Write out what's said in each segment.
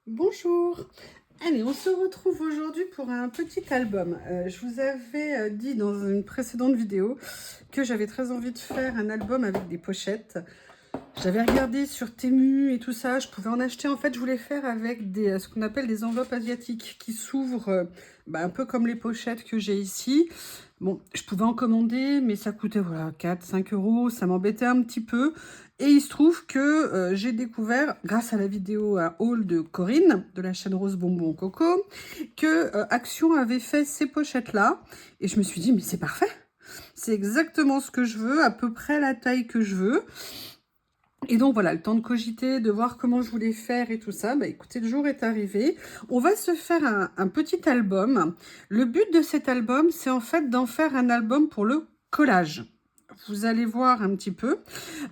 Bonjour. Allez, on se retrouve aujourd'hui pour un petit album. Je vous avais dit dans une précédente vidéo que j'avais très envie de faire un album avec des pochettes. J'avais regardé sur Temu et tout ça, je pouvais en acheter. En fait, je voulais faire avec ce qu'on appelle des enveloppes asiatiques qui s'ouvrent un peu comme les pochettes que j'ai ici. Bon, je pouvais en commander, mais ça coûtait voilà, 4-5 euros, ça m'embêtait un petit peu. Et il se trouve que j'ai découvert, grâce à la vidéo à haul de Corinne, de la chaîne Rose Bonbon Coco, que Action avait fait ces pochettes-là. Et je me suis dit, mais c'est parfait! C'est exactement ce que je veux, à peu près la taille que je veux. Et donc voilà, le temps de cogiter, de voir comment je voulais faire et tout ça, bah écoutez, le jour est arrivé. On va se faire un petit album. Le but de cet album, c'est en fait d'en faire un album pour le collage. Vous allez voir un petit peu.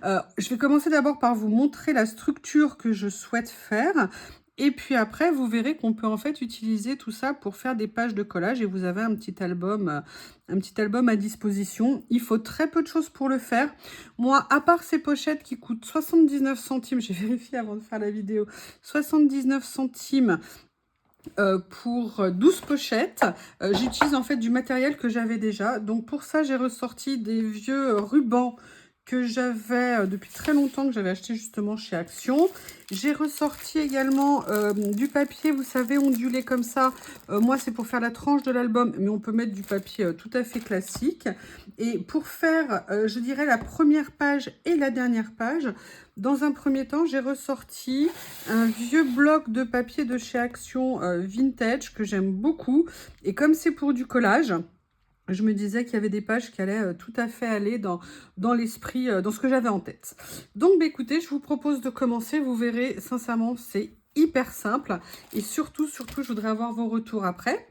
Je vais commencer d'abord par vous montrer la structure que je souhaite faire. Et puis après, vous verrez qu'on peut en fait utiliser tout ça pour faire des pages de collage et vous avez un petit album à disposition. Il faut très peu de choses pour le faire. Moi, à part ces pochettes qui coûtent 79 centimes, j'ai vérifié avant de faire la vidéo, 79 centimes pour 12 pochettes, j'utilise en fait du matériel que j'avais déjà. Donc pour ça, j'ai ressorti des vieux rubans que j'avais depuis très longtemps, que j'avais acheté justement chez Action. J'ai ressorti également du papier, vous savez, ondulé comme ça. Moi, c'est pour faire la tranche de l'album, mais on peut mettre du papier tout à fait classique. Et pour faire, je dirais, la première page et la dernière page, dans un premier temps, j'ai ressorti un vieux bloc de papier de chez Action vintage que j'aime beaucoup. Et comme c'est pour du collage, je me disais qu'il y avait des pages qui allaient tout à fait aller dans l'esprit, dans ce que j'avais en tête. Donc, bah, écoutez, je vous propose de commencer. Vous verrez, sincèrement, c'est hyper simple. Et surtout, je voudrais avoir vos retours après.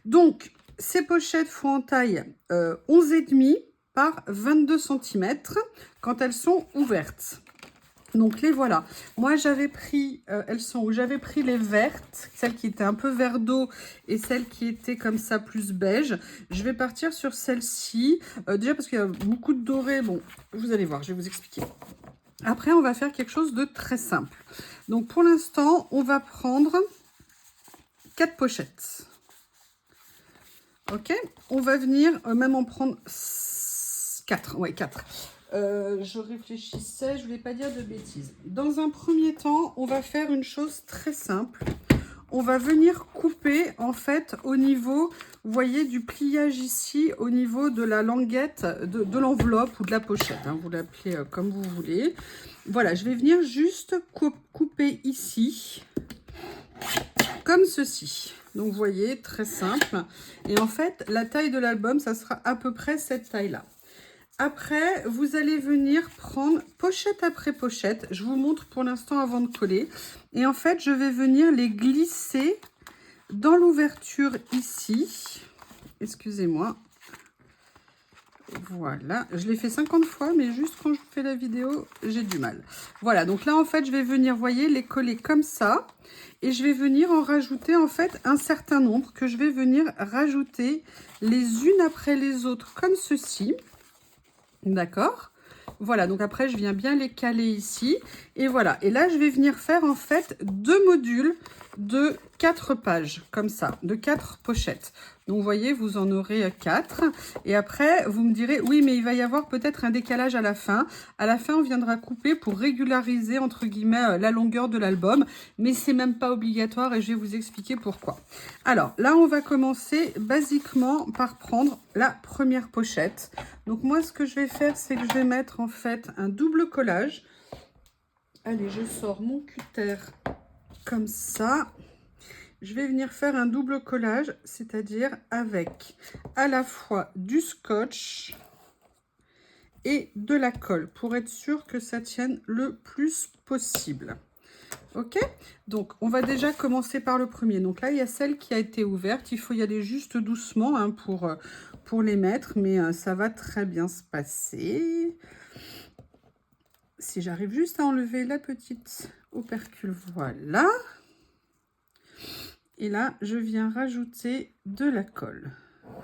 Donc, ces pochettes font en taille 11,5 par 22 cm quand elles sont ouvertes. Donc les voilà. Moi j'avais pris, elles sont où? J'avais pris les vertes, celles qui étaient un peu vert d'eau et celles qui étaient comme ça plus beige. Je vais partir sur celle-ci, déjà parce qu'il y a beaucoup de doré. Bon, vous allez voir, je vais vous expliquer. Après, on va faire quelque chose de très simple. Donc pour l'instant, on va prendre 4 pochettes. Ok, on va venir même en prendre 4. Ouais, 4. Je réfléchissais, je ne voulais pas dire de bêtises. Dans un premier temps, on va faire une chose très simple. On va venir couper en fait au niveau, vous voyez, du pliage ici, au niveau de la languette de l'enveloppe ou de la pochette. Hein, vous l'appelez comme vous voulez. Voilà, je vais venir juste couper ici, comme ceci. Donc, vous voyez, très simple. Et en fait, la taille de l'album, ça sera à peu près cette taille-là. Après, vous allez venir prendre pochette après pochette. Je vous montre pour l'instant avant de coller. Et en fait, je vais venir les glisser dans l'ouverture ici. Excusez-moi. Voilà. Je l'ai fait 50 fois, mais juste quand je fais la vidéo, j'ai du mal. Voilà. Donc là, en fait, je vais venir, vous voyez, les coller comme ça. Et je vais venir en rajouter, en fait, un certain nombre que je vais venir rajouter les unes après les autres, comme ceci. D'accord, voilà, donc après je viens bien les caler ici et voilà, et là je vais venir faire en fait 2 modules de 4 pages comme ça, de 4 pochettes. Donc vous voyez, vous en aurez 4 et après vous me direz oui, mais il va y avoir peut-être un décalage à la fin. À la fin, on viendra couper pour régulariser entre guillemets la longueur de l'album, mais c'est même pas obligatoire et je vais vous expliquer pourquoi. Alors là, on va commencer basiquement par prendre la première pochette. Donc moi, ce que je vais faire, c'est que je vais mettre en fait un double collage. Allez, je sors mon cutter comme ça. Je vais venir faire un double collage, c'est-à-dire avec à la fois du scotch et de la colle pour être sûr que ça tienne le plus possible. Ok, donc on va déjà commencer par le premier. Donc là, il y a celle qui a été ouverte. Il faut y aller juste doucement hein, pour les mettre, mais ça va très bien se passer. Si j'arrive juste à enlever la petite opercule, voilà. Et là, je viens rajouter de la colle.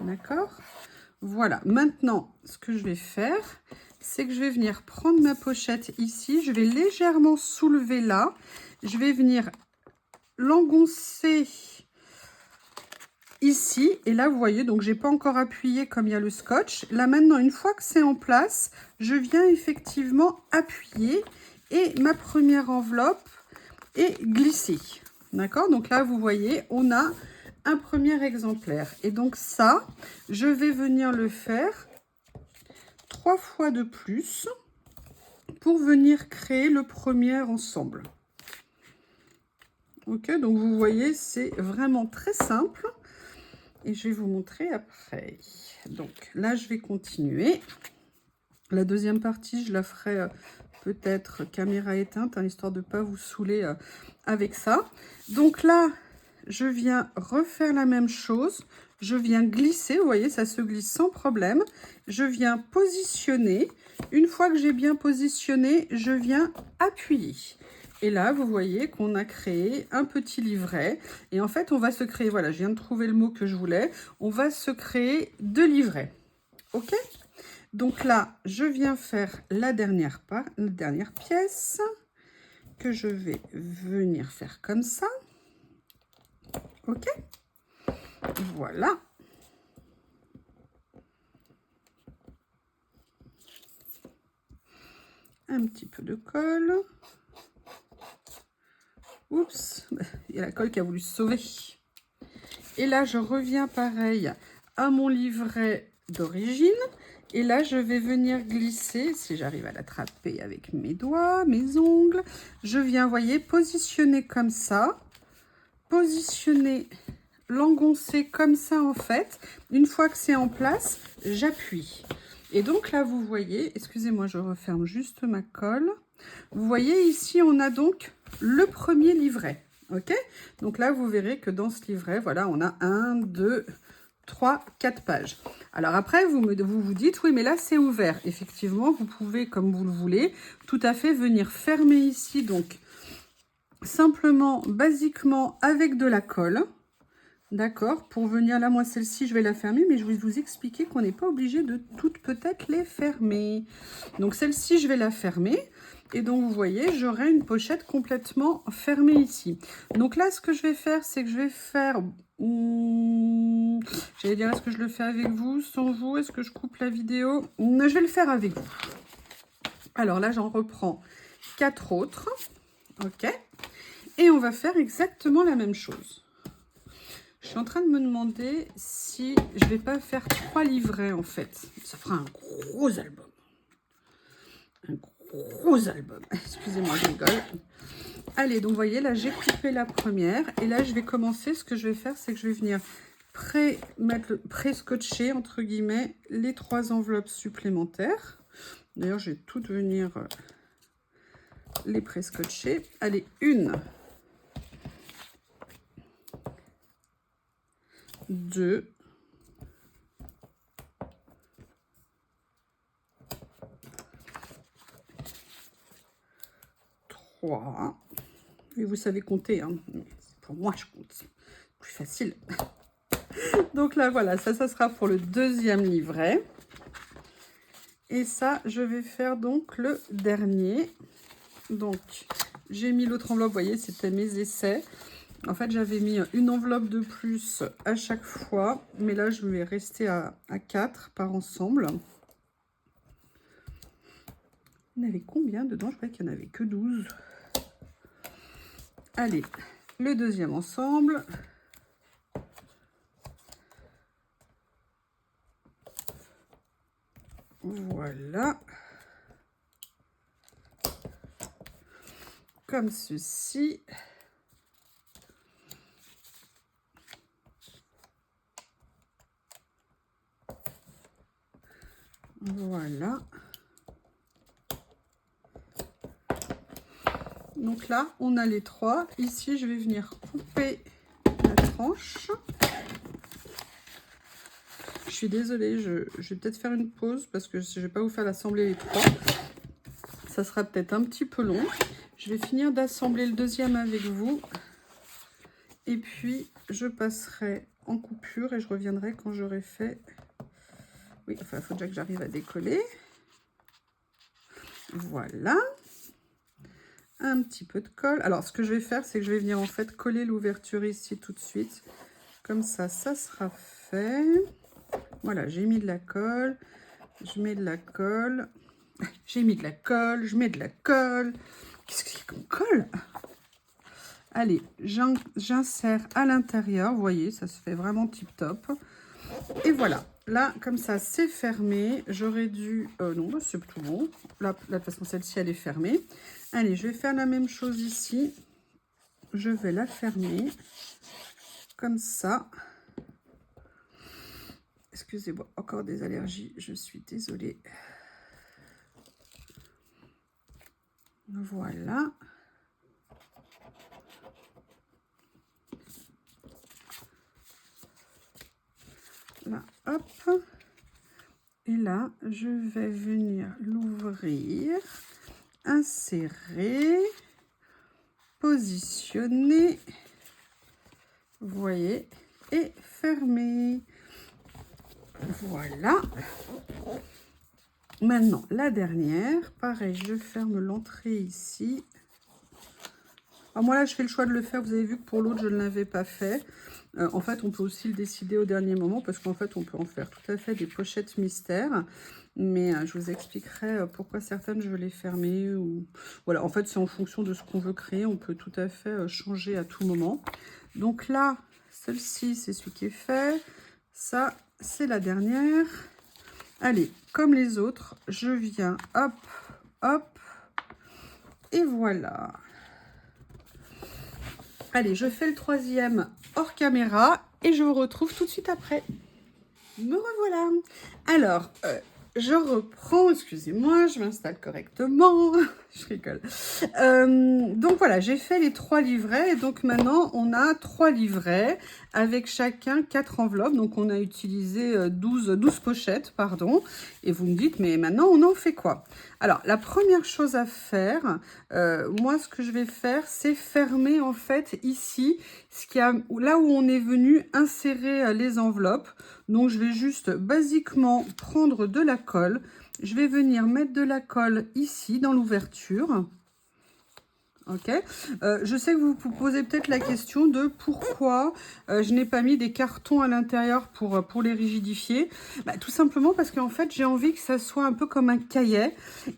D'accord? Voilà. Maintenant, ce que je vais faire, c'est que je vais venir prendre ma pochette ici. Je vais légèrement soulever là. Je vais venir l'engoncer ici. Et là, vous voyez, donc j'ai pas encore appuyé comme il y a le scotch. Là, maintenant, une fois que c'est en place, je viens effectivement appuyer et ma première enveloppe est glissée. D'accord? Donc là, vous voyez, on a un premier exemplaire. Et donc ça, je vais venir le faire 3 fois de plus pour venir créer le premier ensemble. Ok, donc vous voyez, c'est vraiment très simple. Et je vais vous montrer après. Donc là, je vais continuer. La deuxième partie, je la ferai peut-être caméra éteinte, hein, histoire de ne pas vous saouler avec ça. Donc là, je viens refaire la même chose. Je viens glisser, vous voyez, ça se glisse sans problème. Je viens positionner. Une fois que j'ai bien positionné, je viens appuyer. Et là, vous voyez qu'on a créé un petit livret. Et en fait, on va se créer, voilà, je viens de trouver le mot que je voulais. On va se créer 2 livrets. OK? Donc là, je viens faire la dernière pièce que je vais venir faire comme ça. OK? Voilà. Un petit peu de colle. Oups, il y a la colle qui a voulu se sauver. Et là, je reviens pareil à mon livret d'origine. Et là, je vais venir glisser, si j'arrive à l'attraper avec mes doigts, mes ongles. Je viens, vous voyez, positionner comme ça. Positionner, l'engoncer comme ça en fait. Une fois que c'est en place, j'appuie. Et donc là, vous voyez, excusez-moi, je referme juste ma colle. Vous voyez ici, on a donc le premier livret. Ok? Donc là, vous verrez que dans ce livret, voilà, on a 1, 2, 3, 4 pages. Alors après, vous vous dites, oui, mais là, c'est ouvert. Effectivement, vous pouvez, comme vous le voulez, tout à fait venir fermer ici, donc simplement, basiquement, avec de la colle. D'accord, pour venir là, moi celle-ci, je vais la fermer, mais je vais vous expliquer qu'on n'est pas obligé de toutes peut-être les fermer. Donc celle-ci, je vais la fermer. Et donc, vous voyez, j'aurai une pochette complètement fermée ici. Donc là, ce que je vais faire, c'est que je vais faire... j'allais dire, est-ce que je le fais avec vous, sans vous? Est-ce que je coupe la vidéo? Je vais le faire avec vous. Alors là, j'en reprends 4 autres. OK. Et on va faire exactement la même chose. Je suis en train de me demander si je vais pas faire 3 livrets en fait. Ça fera un gros album. Un gros album. Excusez-moi, je rigole. Allez, donc vous voyez, là j'ai coupé la première. Et là je vais commencer. Ce que je vais faire, c'est que je vais venir pré-scotcher, entre guillemets, les 3 enveloppes supplémentaires. D'ailleurs, je vais toutes venir les pré-scotcher. Allez, 1. 2, 3. Et vous savez compter, hein. Pour moi, je compte. C'est plus facile. Donc là, voilà, ça sera pour le deuxième livret. Et ça, je vais faire donc le dernier. Donc, j'ai mis l'autre enveloppe, vous voyez, c'était mes essais. En fait, j'avais mis une enveloppe de plus à chaque fois. Mais là, je vais rester à 4 par ensemble. Il y en avait combien dedans? Je crois qu'il n'y en avait que 12. Allez, le deuxième ensemble. Voilà. Comme ceci. Voilà. Donc là, on a les 3. Ici, je vais venir couper la tranche. Je suis désolée, je vais peut-être faire une pause parce que je ne vais pas vous faire assembler les 3. Ça sera peut-être un petit peu long. Je vais finir d'assembler le deuxième avec vous. Et puis, je passerai en coupure et je reviendrai quand j'aurai fait... Oui, enfin, il faut déjà que j'arrive à décoller. Voilà. un petit peu de colle. Alors, ce que je vais faire, c'est que je vais venir en fait coller l'ouverture ici tout de suite. Comme ça sera fait. Voilà, j'ai mis de la colle. Je mets de la colle. J'ai mis de la colle. Je mets de la colle. Qu'est-ce qu'il y a comme colle? Allez, j'insère à l'intérieur. Vous voyez, ça se fait vraiment tip top. Et voilà. Là, comme ça, c'est fermé. J'aurais dû... non, bah, c'est tout bon. Là, de toute façon, celle-ci, elle est fermée. Allez, je vais faire la même chose ici. Je vais la fermer. Comme ça. Excusez-moi, encore des allergies. Je suis désolée. Voilà. Là, hop. Et là, je vais venir l'ouvrir, insérer, positionner, vous voyez, et fermer. Voilà. Maintenant, la dernière, pareil, je ferme l'entrée ici. Alors moi là, je fais le choix de le faire. Vous avez vu que pour l'autre, je ne l'avais pas fait. En fait, on peut aussi le décider au dernier moment parce qu'en fait, on peut en faire tout à fait des pochettes mystères. Mais je vous expliquerai pourquoi certaines, je veux les fermer. Ou... Voilà, en fait, c'est en fonction de ce qu'on veut créer. On peut tout à fait changer à tout moment. Donc là, celle-ci, c'est celui qui est fait. Ça, c'est la dernière. Allez, comme les autres, je viens, hop, hop, et voilà. Allez, je fais le troisième hors caméra et je vous retrouve tout de suite après. Me revoilà. Alors, je reprends, excusez-moi, je m'installe correctement. Je rigole. Donc voilà, j'ai fait les 3 livrets et donc maintenant on a 3 livrets avec chacun 4 enveloppes. Donc on a utilisé 12 pochettes, pardon. Et vous me dites, mais maintenant on en fait quoi? Alors la première chose à faire, moi ce que je vais faire, c'est fermer en fait ici, là où on est venu insérer les enveloppes. Donc je vais juste basiquement prendre de la colle. Je vais venir mettre de la colle ici dans l'ouverture. Ok, je sais que vous vous posez peut-être la question de pourquoi je n'ai pas mis des cartons à l'intérieur pour les rigidifier. Bah, tout simplement parce qu'en fait j'ai envie que ça soit un peu comme un cahier.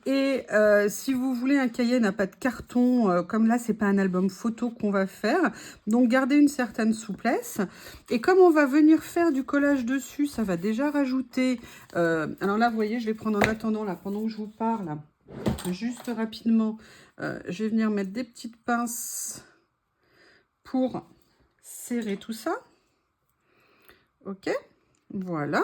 Et si vous voulez, un cahier n'a pas de carton, comme là c'est pas un album photo qu'on va faire, donc gardez une certaine souplesse. Et comme on va venir faire du collage dessus, ça va déjà rajouter, alors là vous voyez, je vais prendre en attendant là pendant que je vous parle, juste rapidement, je vais venir mettre des petites pinces pour serrer tout ça. Ok, voilà.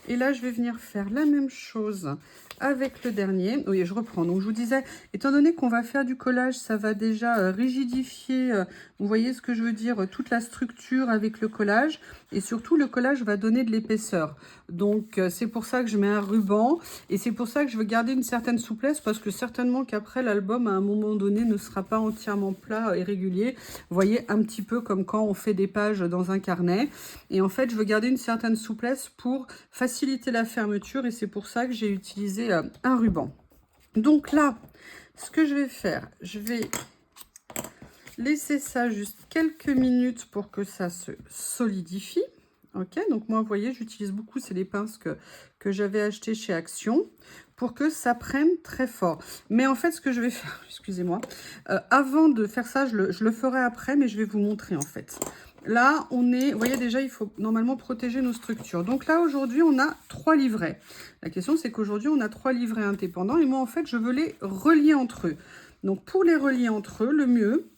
Et là, je vais venir faire la même chose avec le dernier. Oui, je reprends. Donc, je vous disais, étant donné qu'on va faire du collage, ça va déjà rigidifier, vous voyez ce que je veux dire, toute la structure avec le collage. Et surtout, le collage va donner de l'épaisseur. Donc, c'est pour ça que je mets un ruban. Et c'est pour ça que je veux garder une certaine souplesse, parce que certainement qu'après, l'album, à un moment donné, ne sera pas entièrement plat et régulier. Vous voyez, un petit peu comme quand on fait des pages dans un carnet. Et en fait, je veux garder une certaine souplesse pour faciliter la fermeture. Et c'est pour ça que j'ai utilisé un ruban. Donc là, ce que je vais faire, je vais laisser ça juste quelques minutes pour que ça se solidifie. Ok, donc moi, vous voyez, j'utilise beaucoup, c'est les pinces que j'avais achetées chez Action pour que ça prenne très fort. Mais en fait, ce que je vais faire, excusez-moi, avant de faire ça, je le ferai après, mais je vais vous montrer en fait. Là, on est, vous voyez déjà, il faut normalement protéger nos structures. Donc là, aujourd'hui, on a 3 livrets. La question, c'est qu'aujourd'hui, on a 3 livrets indépendants. Et moi, en fait, je veux les relier entre eux. Donc, pour les relier entre eux, le mieux,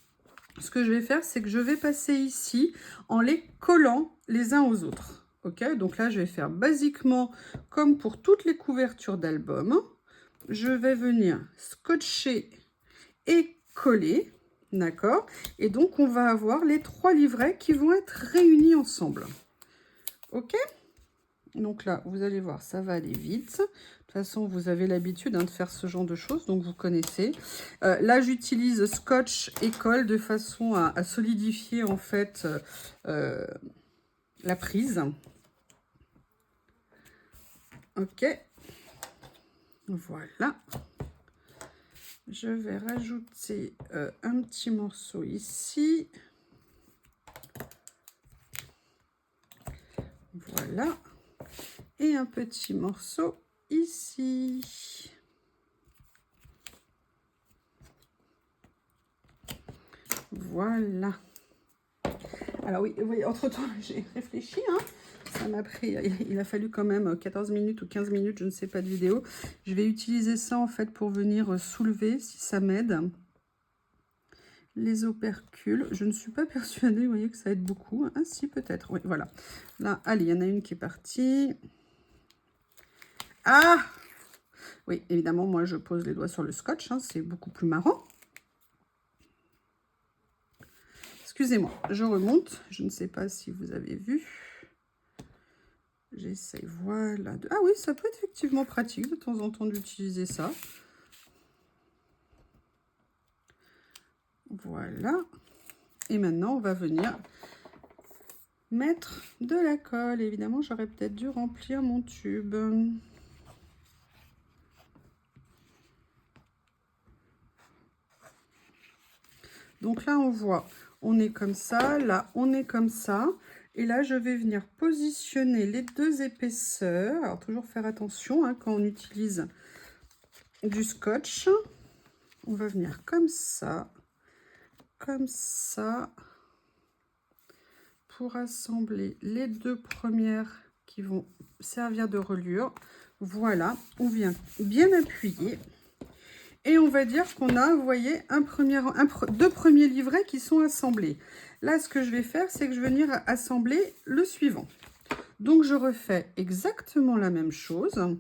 ce que je vais faire, c'est que je vais passer ici en les collant les uns aux autres. Ok, donc là, je vais faire basiquement comme pour toutes les couvertures d'album. Je vais venir scotcher et coller. D'accord? Et donc, on va avoir les 3 livrets qui vont être réunis ensemble. Ok? Donc là, vous allez voir, ça va aller vite. De toute façon, vous avez l'habitude de faire ce genre de choses, donc vous connaissez. Là, j'utilise scotch et colle de façon à solidifier en fait la prise. Ok. Voilà. Je vais rajouter un petit morceau ici. Voilà. Et un petit morceau ici. Voilà. Alors oui, entre-temps, j'ai réfléchi, hein. Ça m'a pris, il a fallu quand même 14 minutes ou 15 minutes, je ne sais pas, de vidéo. Je vais utiliser ça en fait pour venir soulever, si ça m'aide. Les opercules, je ne suis pas persuadée, vous voyez que ça aide beaucoup. Ah si, peut-être, oui, voilà. Là, allez, il y en a une qui est partie. Ah! Oui, évidemment, moi, je pose les doigts sur le scotch, hein, c'est beaucoup plus marrant. Excusez-moi, je remonte. Je ne sais pas si vous avez vu. J'essaye, voilà. Ah oui, ça peut être effectivement pratique de temps en temps d'utiliser ça. Voilà. Et maintenant, on va venir mettre de la colle. Évidemment, j'aurais peut-être dû remplir mon tube. Donc là, on voit, on est comme ça. Là, on est comme ça. Et là, je vais venir positionner les deux épaisseurs. Alors, toujours faire attention hein, quand on utilise du scotch. On va venir comme ça, pour assembler les deux premières qui vont servir de reliure. Voilà, on vient bien appuyer. Et on va dire qu'on a, vous voyez, deux premiers livrets qui sont assemblés. Là, ce que je vais faire, c'est que je vais venir assembler le suivant. Donc, je refais exactement la même chose.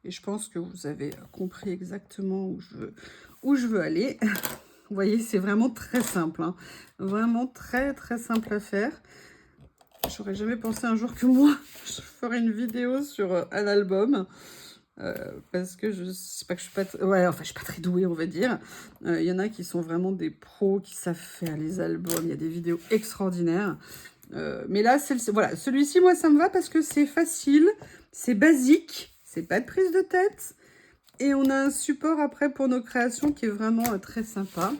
Et je pense que vous avez compris exactement où je veux aller. Vous voyez, c'est vraiment très simple. Hein. Vraiment très, très simple à faire. J'aurais jamais pensé un jour que moi, je ferais une vidéo sur un album. Parce que je sais pas que je suis pas, ouais, enfin, je suis pas très douée, on va dire. Il y en a qui sont vraiment des pros, qui savent faire les albums. Il y a des vidéos extraordinaires. Mais là, voilà, celui-ci, moi, ça me va parce que c'est facile, c'est basique. C'est pas de prise de tête. Et on a un support après pour nos créations qui est vraiment très sympa.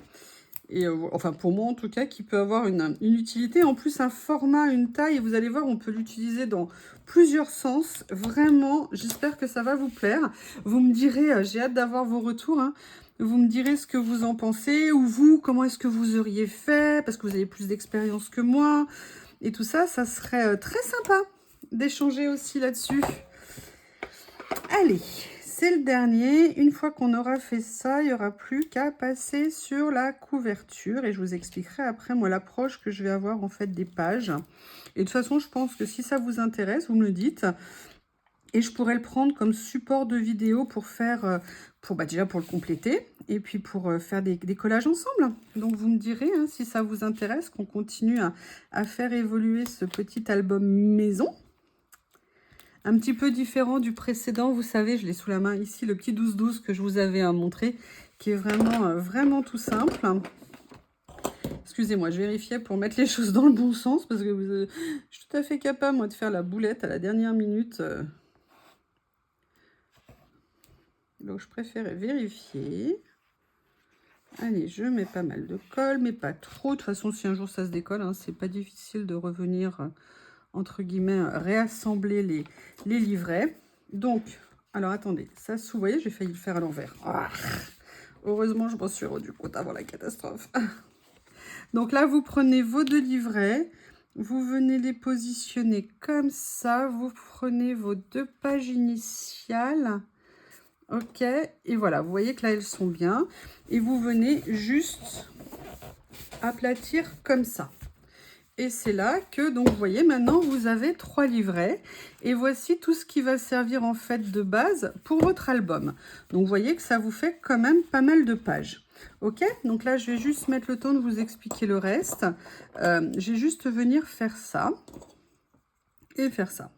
Et enfin, pour moi en tout cas, qui peut avoir une utilité. En plus, un format, une taille. Et vous allez voir, on peut l'utiliser dans plusieurs sens. Vraiment, j'espère que ça va vous plaire. Vous me direz, j'ai hâte d'avoir vos retours. Hein. Vous me direz ce que vous en pensez. Ou vous, comment est-ce que vous auriez fait. Parce que vous avez plus d'expérience que moi. Et tout ça, ça serait très sympa d'échanger aussi là-dessus. Allez, c'est le dernier. Une fois qu'on aura fait ça, il n'y aura plus qu'à passer sur la couverture. Et je vous expliquerai après, moi, l'approche que je vais avoir, en fait, des pages. Et de toute façon, je pense que si ça vous intéresse, vous me le dites. Et je pourrais le prendre comme support de vidéo pour faire, déjà pour le compléter. Et puis pour faire des collages ensemble. Donc, vous me direz, hein, si ça vous intéresse, qu'on continue à faire évoluer ce petit album maison. Un petit peu différent du précédent, vous savez, je l'ai sous la main ici, le petit 12-12 que je vous avais montré, qui est vraiment, vraiment tout simple. Excusez-moi, je vérifiais pour mettre les choses dans le bon sens, parce que je suis tout à fait capable, moi, de faire la boulette à la dernière minute. Donc, je préférais vérifier. Allez, je mets pas mal de colle, mais pas trop. De toute façon, si un jour ça se décolle, hein, c'est pas difficile de revenir... entre guillemets, réassembler les livrets. Donc, alors attendez, ça, vous voyez, j'ai failli le faire à l'envers. Ah, heureusement, je m'en suis rendu compte avant la catastrophe. Donc là, vous prenez vos deux livrets, vous venez les positionner comme ça, vous prenez vos deux pages initiales. Ok, et voilà, vous voyez que là, elles sont bien. Et vous venez juste aplatir comme ça. Et c'est là que, donc, vous voyez, maintenant, vous avez 3 livrets. Et voici tout ce qui va servir, en fait, de base pour votre album. Donc, vous voyez que ça vous fait quand même pas mal de pages. Ok? Donc là, je vais juste mettre le temps de vous expliquer le reste. Je vais juste venir faire ça. Et faire ça.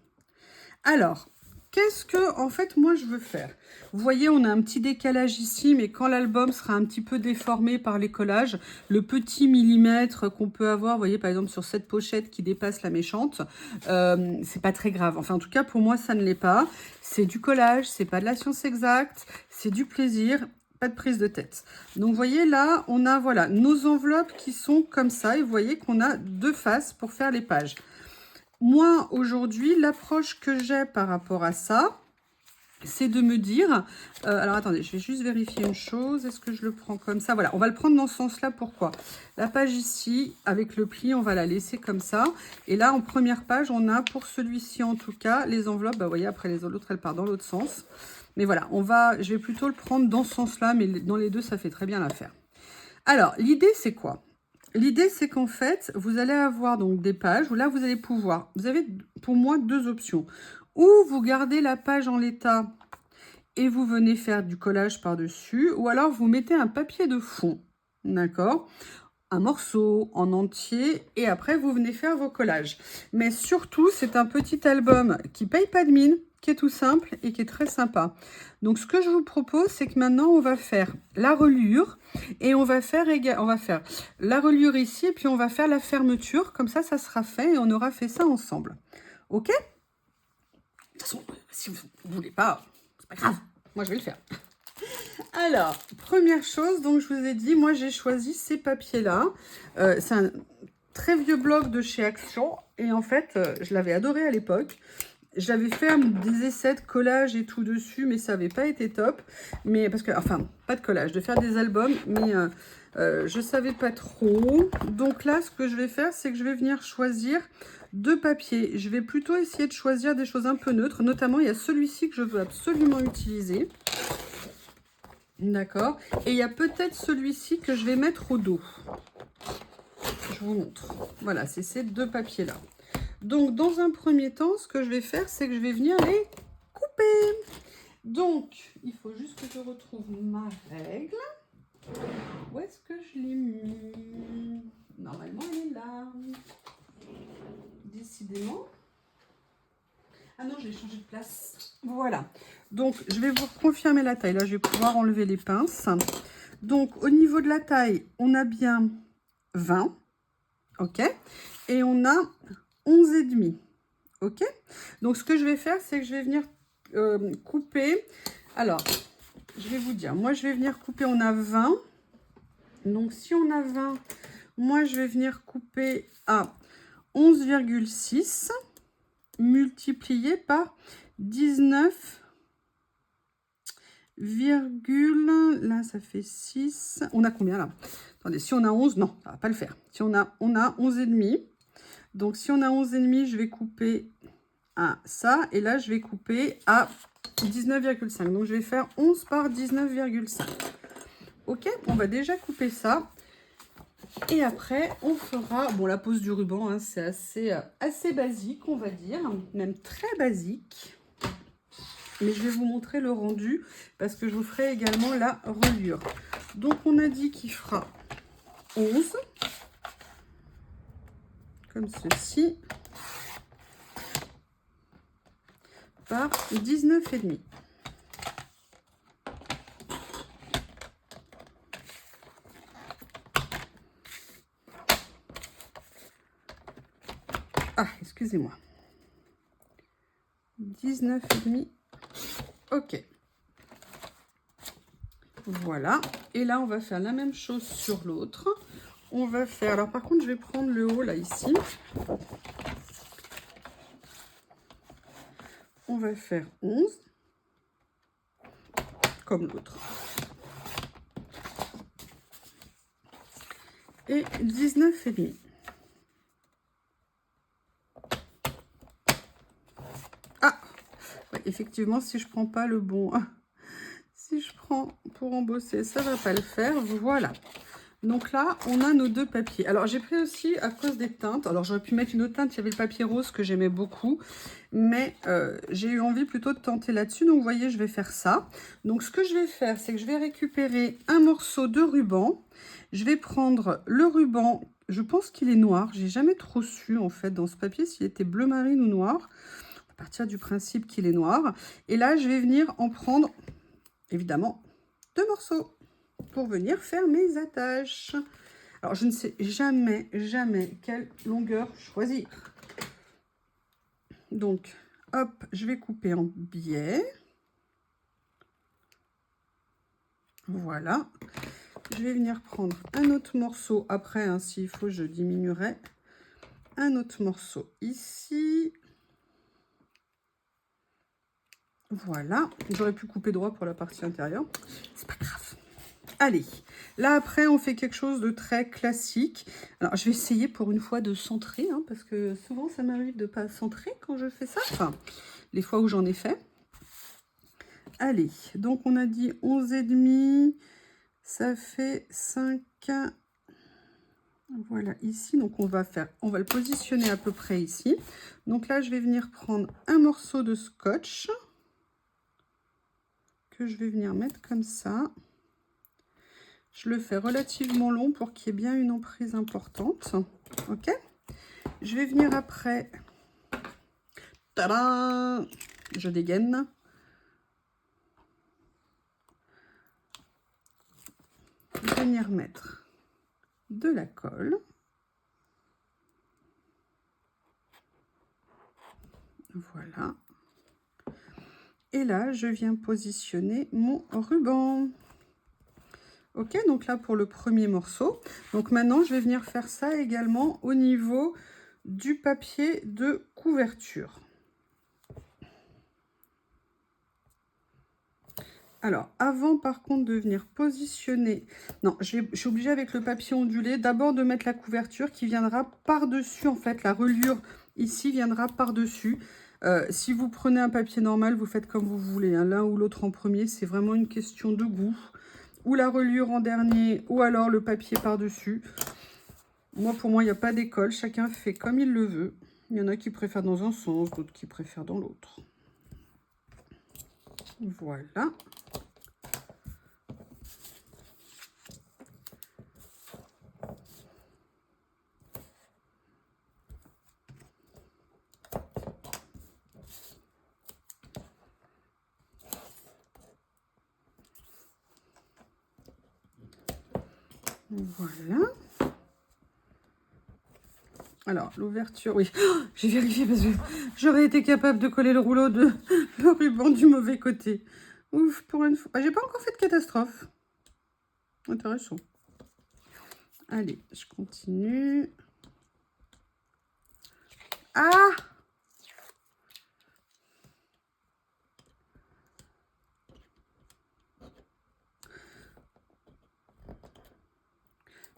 Alors, qu'est-ce que, en fait, moi, je veux faire? Vous voyez, on a un petit décalage ici, mais quand l'album sera un petit peu déformé par les collages, le petit millimètre qu'on peut avoir, vous voyez, par exemple, sur cette pochette qui dépasse la méchante, c'est pas très grave. Enfin, en tout cas, pour moi, ça ne l'est pas. C'est du collage, c'est pas de la science exacte, c'est du plaisir, pas de prise de tête. Donc, vous voyez, là, on a, voilà, nos enveloppes qui sont comme ça, et vous voyez qu'on a deux faces pour faire les pages. Moi, aujourd'hui, l'approche que j'ai par rapport à ça, c'est de me dire... alors, attendez, je vais juste vérifier une chose. Est-ce que je le prends comme ça? Voilà, on va le prendre dans ce sens-là. Pourquoi? La page ici, avec le pli, on va la laisser comme ça. Et là, en première page, on a, pour celui-ci en tout cas, les enveloppes. Bah, vous voyez, après les autres, elles partent dans l'autre sens. Mais voilà, je vais plutôt le prendre dans ce sens-là. Mais dans les deux, ça fait très bien l'affaire. Alors, l'idée, c'est quoi? L'idée, c'est qu'en fait, vous allez avoir donc des pages où là, vous allez pouvoir... Vous avez, pour moi, deux options. Ou vous gardez la page en l'état et vous venez faire du collage par-dessus. Ou alors, vous mettez un papier de fond, d'accord? Un morceau en entier. Et après, vous venez faire vos collages. Mais surtout, c'est un petit album qui paye pas de mine, qui est tout simple et qui est très sympa. Donc, ce que je vous propose, c'est que maintenant, on va faire la reliure et on va faire la reliure ici et puis on va faire la fermeture. Comme ça sera fait et on aura fait ça ensemble. OK? De toute façon, si vous ne voulez pas, c'est pas grave. Moi, je vais le faire. Alors, première chose, donc je vous ai dit, moi, j'ai choisi ces papiers-là. C'est un très vieux bloc de chez Action et en fait, je l'avais adoré à l'époque. J'avais fait des essais de collage et tout dessus, mais ça n'avait pas été top. Mais parce que, enfin, pas de collage, de faire des albums, mais je ne savais pas trop. Donc là, ce que je vais faire, c'est que je vais venir choisir deux papiers. Je vais plutôt essayer de choisir des choses un peu neutres. Notamment, il y a celui-ci que je veux absolument utiliser. D'accord. Et il y a peut-être celui-ci que je vais mettre au dos. Je vous montre. Voilà, c'est ces deux papiers-là. Donc, dans un premier temps, ce que je vais faire, c'est que je vais venir les couper. Donc, il faut juste que je retrouve ma règle. Où est-ce que je l'ai mis? Normalement, elle est là. Décidément. Ah non, je l'ai changé de place. Voilà. Donc, je vais vous confirmer la taille. Là, je vais pouvoir enlever les pinces. Donc, au niveau de la taille, on a bien 20. OK. Et on a 11,5. OK. Donc, ce que je vais faire, c'est que je vais venir couper. Alors, je vais vous dire. Moi, je vais venir couper. On a 20. Donc, si on a 20, moi, je vais venir couper à 11,6 multiplié par 19, là, ça fait 6. On a combien là? Attendez, si on a 11, non, ça va pas le faire. Si on a 11,5. Donc, si on a 11,5, je vais couper à ça. Et là, je vais couper à 19,5. Donc, je vais faire 11 par 19,5. OK, on va déjà couper ça. Et après, on fera... Bon, la pose du ruban, hein, c'est assez basique, on va dire. Même très basique. Mais je vais vous montrer le rendu parce que je vous ferai également la reliure. Donc, on a dit qu'il fera 11. Comme ceci. Par 19,5. Ah, excusez-moi. 19,5. OK. Voilà. Et là, on va faire la même chose sur l'autre. On va faire... Alors, par contre, je vais prendre le haut, là, ici. On va faire 11. Comme l'autre. Et 19,5. Ah, ouais, effectivement, si je prends pas le bon... Si je prends pour embosser, ça va pas le faire. Voilà. Donc là, on a nos deux papiers. Alors, j'ai pris aussi à cause des teintes. Alors, j'aurais pu mettre une autre teinte. Il y avait le papier rose que j'aimais beaucoup. Mais j'ai eu envie plutôt de tenter là-dessus. Donc, vous voyez, je vais faire ça. Donc, ce que je vais faire, c'est que je vais récupérer un morceau de ruban. Je vais prendre le ruban. Je pense qu'il est noir. J'ai jamais trop su, en fait, dans ce papier, s'il était bleu marine ou noir. à partir du principe qu'il est noir. Et là, je vais venir en prendre, évidemment, 2 morceaux pour venir faire mes attaches. Alors, je ne sais jamais quelle longueur choisir. Donc, hop, je vais couper en biais. Voilà. Je vais venir prendre un autre morceau. Après, hein, s'il faut, je diminuerai. Un autre morceau ici. Voilà. J'aurais pu couper droit pour la partie intérieure. C'est pas grave. Allez. Là, après, on fait quelque chose de très classique. Alors, je vais essayer pour une fois de centrer, hein, parce que souvent, ça m'arrive de ne pas centrer quand je fais ça. Enfin, les fois où j'en ai fait. Allez. Donc, on a dit 11,5. Ça fait 5. Voilà, ici. Donc, on va le positionner à peu près ici. Donc là, je vais venir prendre un morceau de scotch que je vais venir mettre comme ça. Je le fais relativement long pour qu'il y ait bien une emprise importante. Ok. Je vais venir après. Tadam! Je dégaine. Je vais venir mettre de la colle. Voilà. Et là, je viens positionner mon ruban. Ok, donc là pour le premier morceau. Donc maintenant, je vais venir faire ça également au niveau du papier de couverture. Alors, avant par contre de venir positionner... Non, je suis obligée avec le papier ondulé, d'abord de mettre la couverture qui viendra par-dessus, en fait, la reliure ici viendra par-dessus. Si vous prenez un papier normal, vous faites comme vous voulez, hein, l'un ou l'autre en premier, c'est vraiment une question de goût. Ou la reliure en dernier, ou alors le papier par-dessus. Pour moi, il n'y a pas d'école, chacun fait comme il le veut. Il y en a qui préfèrent dans un sens, d'autres qui préfèrent dans l'autre. Voilà. Voilà. Alors, l'ouverture, oui. Oh, j'ai vérifié parce que j'aurais été capable de coller le rouleau de ruban du mauvais côté. Ouf, pour une fois. Ah, j'ai pas encore fait de catastrophe. Intéressant. Allez, je continue. Ah!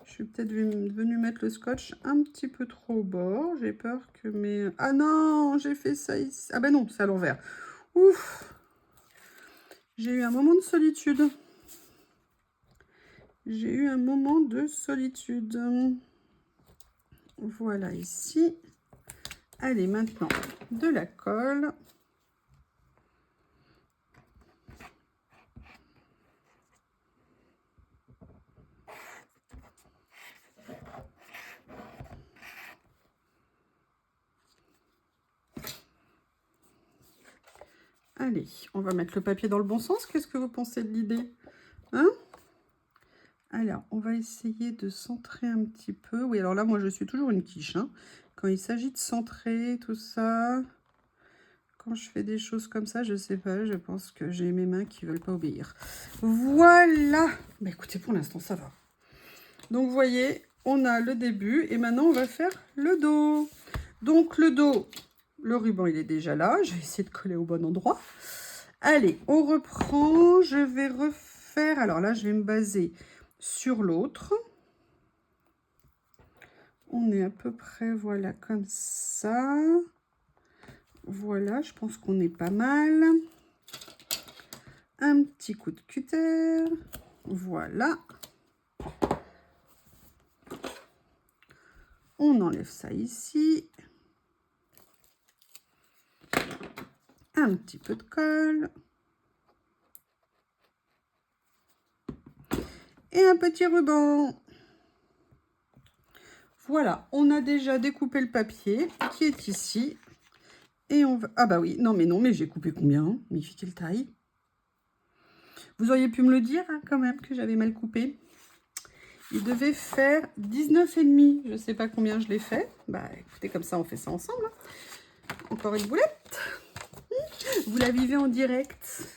Je suis peut-être venue mettre le scotch un petit peu trop au bord. J'ai peur que mes... Ah non, j'ai fait ça ici. Ah ben non, c'est à l'envers. Ouf! J'ai eu un moment de solitude. J'ai eu un moment de solitude. Voilà ici. Allez, maintenant, de la colle. Allez, on va mettre le papier dans le bon sens. Qu'est-ce que vous pensez de l'idée? Hein? Alors, on va essayer de centrer un petit peu. Oui, alors là, moi, je suis toujours une quiche. Hein. Quand il s'agit de centrer, tout ça... Quand je fais des choses comme ça, je sais pas, je pense que j'ai mes mains qui veulent pas obéir. Voilà. Bah écoutez, pour l'instant, ça va. Donc, vous voyez, on a le début et maintenant, on va faire le dos. Donc, le dos, le ruban, il est déjà là. Je vais essayer de coller au bon endroit. Allez, on reprend. Je vais refaire... Alors là, je vais me baser sur l'autre. On est à peu près, voilà, comme ça. Voilà, je pense qu'on est pas mal. Un petit coup de cutter. Voilà. On enlève ça ici. Un petit peu de colle. Et un petit ruban. Voilà, on a déjà découpé le papier qui est ici. Et on va... Ah bah oui, non, mais j'ai coupé combien? Mais il fait quelle taille? Vous auriez pu me le dire, hein, quand même, que j'avais mal coupé. Il devait faire 19,5. Je sais pas combien je l'ai fait. Bah écoutez, comme ça, on fait ça ensemble. Hein. Encore une boulette. Vous la vivez en direct.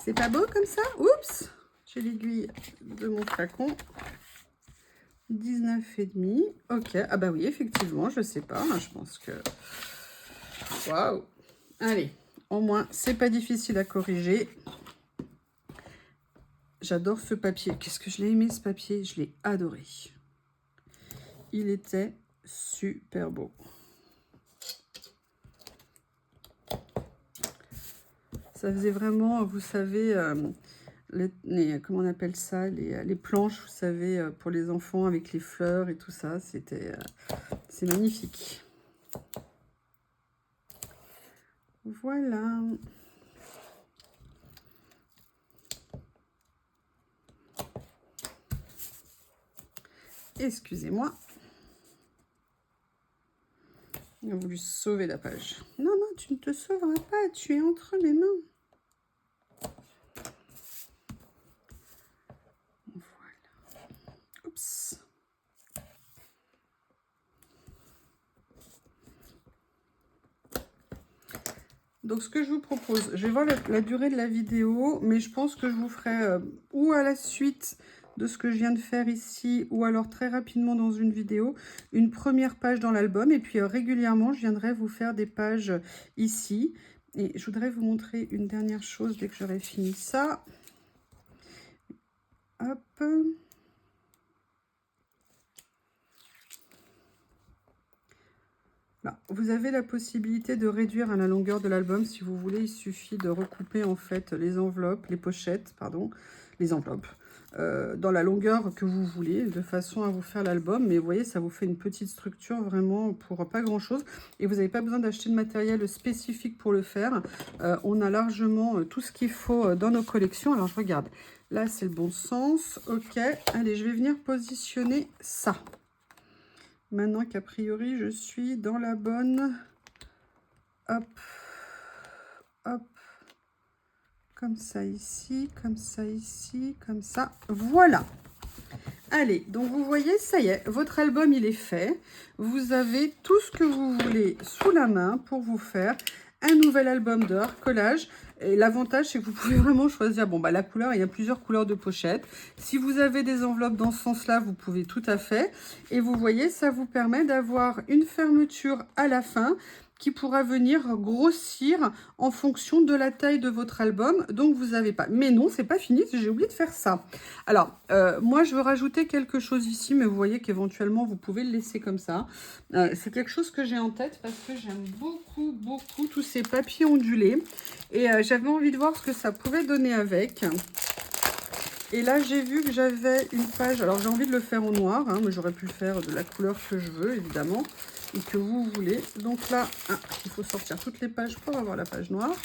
C'est pas beau comme ça? Oups! J'ai l'aiguille de mon flacon. 19,5. Ok. Ah bah oui, effectivement, je sais pas. Je pense que... Waouh! Allez, au moins, c'est pas difficile à corriger. J'adore ce papier. Qu'est-ce que je l'ai aimé, ce papier? Je l'ai adoré. Il était super beau. Ça faisait vraiment, vous savez, comment on appelle ça, les planches, vous savez, pour les enfants avec les fleurs et tout ça. C'est magnifique. Voilà. Excusez-moi. Il a voulu sauver la page. Non, non, tu ne te sauveras pas. Tu es entre mes mains. Voilà. Oups. Donc, ce que je vous propose, je vais voir la durée de la vidéo, mais je pense que je vous ferai ou à la suite de ce que je viens de faire ici, ou alors très rapidement dans une vidéo, une première page dans l'album, et puis régulièrement, je viendrai vous faire des pages ici. Et je voudrais vous montrer une dernière chose dès que j'aurai fini ça. Hop. Là, vous avez la possibilité de réduire à la longueur de l'album si vous voulez. Il suffit de recouper en fait les enveloppes, les pochettes, pardon, les enveloppes, dans la longueur que vous voulez, de façon à vous faire l'album. Mais vous voyez, ça vous fait une petite structure vraiment pour pas grand chose. Et vous n'avez pas besoin d'acheter de matériel spécifique pour le faire. On a largement tout ce qu'il faut dans nos collections. Alors je regarde, là c'est le bon sens. Ok, allez, je vais venir positionner ça. Maintenant qu'a priori, je suis dans la bonne... Hop, hop, comme ça ici, comme ça ici, comme ça. Voilà. Allez, donc vous voyez, ça y est, votre album, il est fait. Vous avez tout ce que vous voulez sous la main pour vous faire un nouvel album de collage. Et l'avantage, c'est que vous pouvez vraiment choisir, bon, bah, la couleur, il y a plusieurs couleurs de pochette. Si vous avez des enveloppes dans ce sens-là, vous pouvez tout à fait. Et vous voyez, ça vous permet d'avoir une fermeture à la fin qui pourra venir grossir en fonction de la taille de votre album. Donc, vous n'avez pas... Mais non, c'est pas fini, j'ai oublié de faire ça. Alors, moi, je veux rajouter quelque chose ici, mais vous voyez qu'éventuellement, vous pouvez le laisser comme ça. C'est quelque chose que j'ai en tête parce que j'aime beaucoup, beaucoup tous ces papiers ondulés. Et j'avais envie de voir ce que ça pouvait donner avec. Et là, j'ai vu que j'avais une page... Alors, j'ai envie de le faire en noir, hein, mais j'aurais pu le faire de la couleur que je veux, évidemment, et que vous voulez. Donc là, il faut sortir toutes les pages pour avoir la page noire.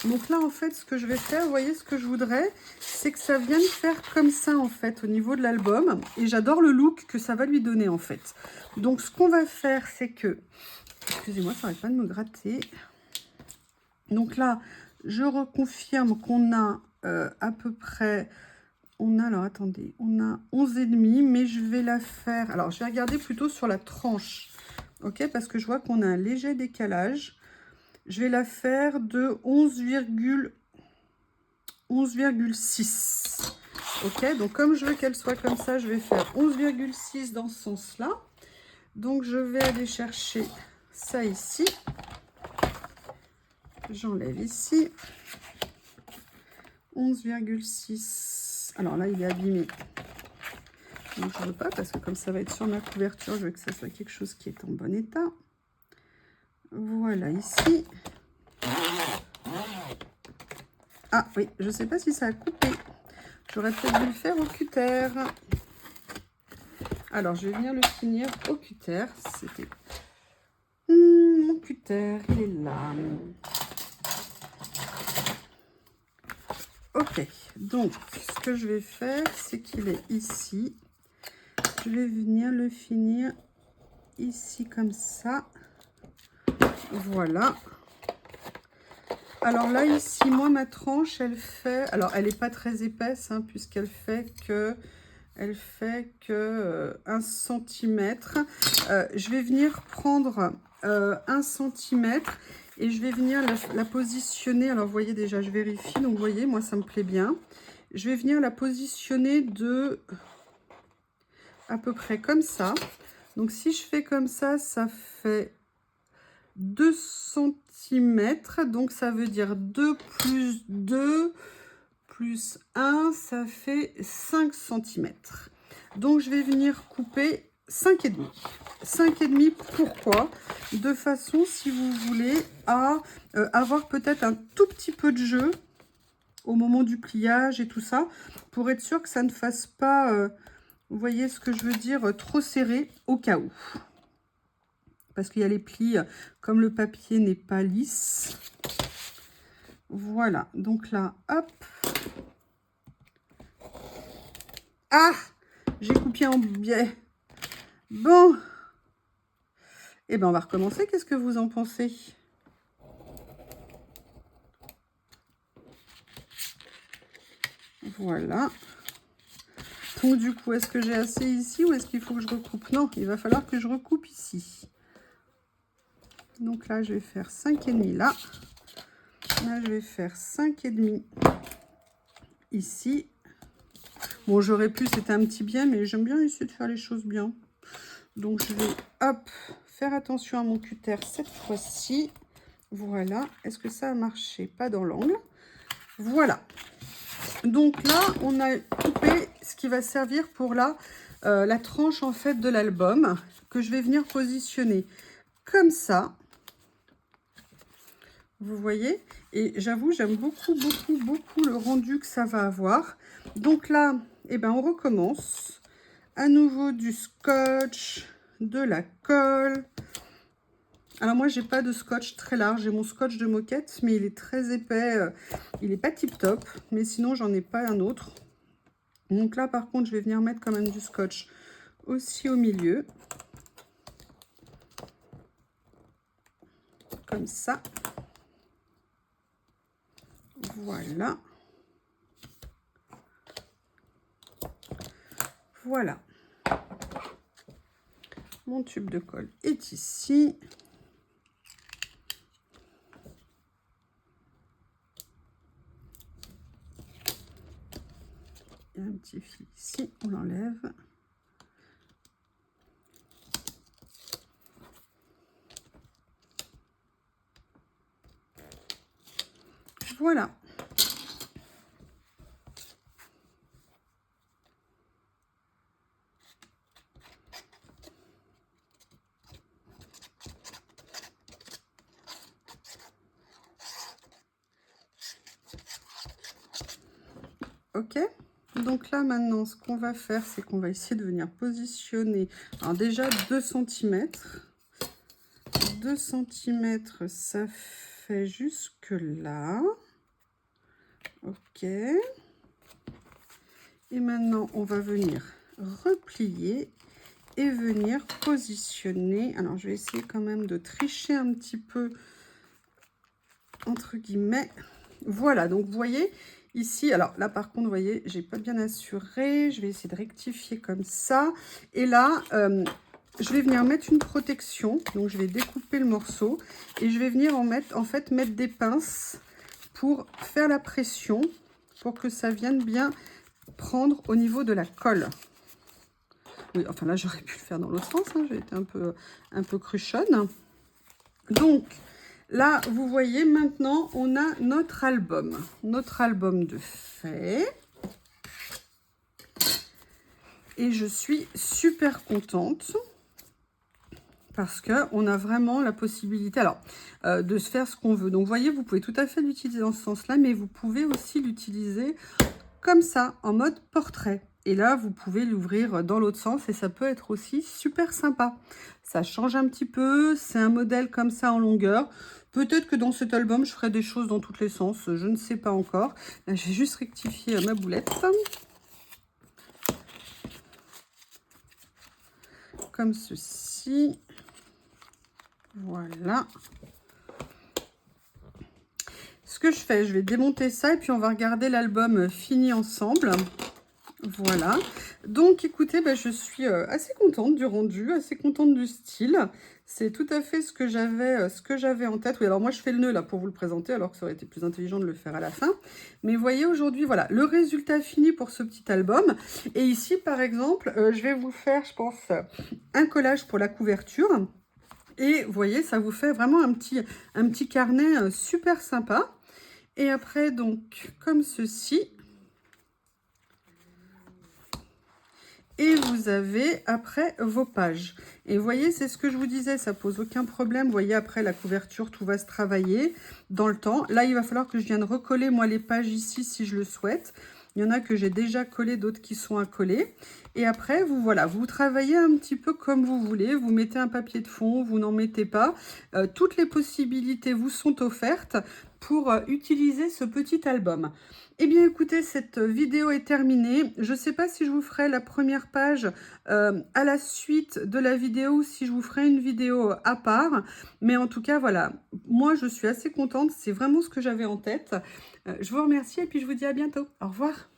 Donc là, en fait, ce que je vais faire, vous voyez, ce que je voudrais, c'est que ça vienne faire comme ça, en fait, au niveau de l'album. Et j'adore le look que ça va lui donner, en fait. Donc, ce qu'on va faire, c'est que... Excusez-moi, ça n'arrête pas de me gratter. Donc là, je reconfirme qu'on a à peu près... On a, alors attendez, on a 11,5, mais je vais la faire... Alors, je vais regarder plutôt sur la tranche, ok? Parce que je vois qu'on a un léger décalage. Je vais la faire de 11,6. Ok, donc comme je veux qu'elle soit comme ça, je vais faire 11,6 dans ce sens-là. Donc, je vais aller chercher ça ici. J'enlève ici. 11,6. Alors là, il est abîmé. Donc, je ne veux pas parce que comme ça va être sur ma couverture, je veux que ça soit quelque chose qui est en bon état. Voilà, ici. Ah oui, je ne sais pas si ça a coupé. J'aurais peut-être dû le faire au cutter. Alors, je vais venir le finir au cutter. C'était... mon cutter, il est là. Ok, donc, ce que je vais faire, c'est qu'il est ici. Je vais venir le finir ici comme ça. Voilà. Alors là, ici, moi, ma tranche, elle fait... Alors, elle n'est pas très épaisse, hein, puisqu'elle fait que... Elle fait que 1 cm. Je vais venir prendre 1 cm et je vais venir la positionner. Alors, vous voyez déjà, je vérifie. Donc, vous voyez, moi, ça me plaît bien. Je vais venir la positionner de à peu près comme ça. Donc, si je fais comme ça fait 2 cm. Donc, ça veut dire 2 plus 2 plus 1, ça fait 5 cm. Donc, je vais venir couper 5,5. 5,5, pourquoi? De façon, si vous voulez, à avoir peut-être un tout petit peu de jeu au moment du pliage et tout ça, pour être sûr que ça ne fasse pas, vous voyez ce que je veux dire, trop serré au cas où. Parce qu'il y a les plis, comme le papier n'est pas lisse. Voilà, donc là, hop. Ah, j'ai coupé en biais. Bon. Eh bien, on va recommencer. Qu'est-ce que vous en pensez? Voilà. Donc, du coup, est-ce que j'ai assez ici ou est-ce qu'il faut que je recoupe? Non, il va falloir que je recoupe ici. Donc là, je vais faire 5,5 là. Là, je vais faire 5,5 ici. Bon, j'aurais pu, c'était un petit bien, mais j'aime bien essayer de faire les choses bien. Donc, je vais, hop, faire attention à mon cutter cette fois-ci. Voilà. Est-ce que ça a marché? Pas dans l'angle. Voilà. Donc là, on a coupé ce qui va servir pour la tranche, en fait, de l'album, que je vais venir positionner comme ça. Vous voyez? Et j'avoue, j'aime beaucoup, beaucoup, beaucoup le rendu que ça va avoir. Donc là, eh ben, on recommence. À nouveau du scotch, de la colle. Alors moi, j'ai pas de scotch très large. J'ai mon scotch de moquette, mais il est très épais. Il n'est pas tip-top, mais sinon, j'en ai pas un autre. Donc là, par contre, je vais venir mettre quand même du scotch aussi au milieu. Comme ça. Voilà. Voilà. Mon tube de colle est ici. Il y a un petit fil ici, on l'enlève. Voilà. Ok, donc là maintenant ce qu'on va faire, c'est qu'on va essayer de venir positionner, alors déjà 2 cm. 2 cm, ça fait jusque là. Ok, et maintenant on va venir replier et venir positionner. Alors je vais essayer quand même de tricher un petit peu, entre guillemets. Voilà, donc vous voyez ici, alors là par contre, vous voyez, j'ai pas bien assuré. Je vais essayer de rectifier comme ça. Et là, je vais venir mettre une protection. Donc je vais découper le morceau et je vais venir en fait mettre des pinces pour faire la pression, pour que ça vienne bien prendre au niveau de la colle. Oui, enfin là j'aurais pu le faire dans l'autre sens, hein. J'ai été un peu cruchonne. Donc là, vous voyez, maintenant, on a notre album de fait. Et je suis super contente parce qu'on a vraiment la possibilité de se faire ce qu'on veut. Donc, vous voyez, vous pouvez tout à fait l'utiliser dans ce sens-là, mais vous pouvez aussi l'utiliser comme ça, en mode portrait. Et là, vous pouvez l'ouvrir dans l'autre sens et ça peut être aussi super sympa. Ça change un petit peu, c'est un modèle comme ça en longueur. Peut-être que dans cet album, je ferai des choses dans tous les sens, je ne sais pas encore. Là, je vais juste rectifier ma boulette. Comme ceci. Voilà. ce que je fais, je vais démonter ça et puis on va regarder l'album fini ensemble. Voilà, donc écoutez, je suis assez contente du rendu, assez contente du style. C'est tout à fait ce que j'avais en tête. Oui, alors moi je fais le nœud là pour vous le présenter, alors que ça aurait été plus intelligent de le faire à la fin. Mais vous voyez aujourd'hui, voilà, le résultat fini pour ce petit album. Et ici, par exemple, je vais vous faire, je pense, un collage pour la couverture. Et vous voyez, ça vous fait vraiment un petit carnet super sympa. Et après, donc, comme ceci. Et vous avez après vos pages. Et vous voyez, c'est ce que je vous disais, ça pose aucun problème. Vous voyez, après la couverture, tout va se travailler dans le temps. Là, il va falloir que je vienne recoller, moi, les pages ici, si je le souhaite. Il y en a que j'ai déjà collé, d'autres qui sont à coller. Et après, vous travaillez un petit peu comme vous voulez. Vous mettez un papier de fond, vous n'en mettez pas. Toutes les possibilités vous sont offertes pour utiliser ce petit album. Eh bien, écoutez, cette vidéo est terminée. Je ne sais pas si je vous ferai la première page à la suite de la vidéo ou si je vous ferai une vidéo à part. Mais en tout cas, voilà, moi, je suis assez contente. C'est vraiment ce que j'avais en tête. Je vous remercie et puis je vous dis à bientôt. Au revoir.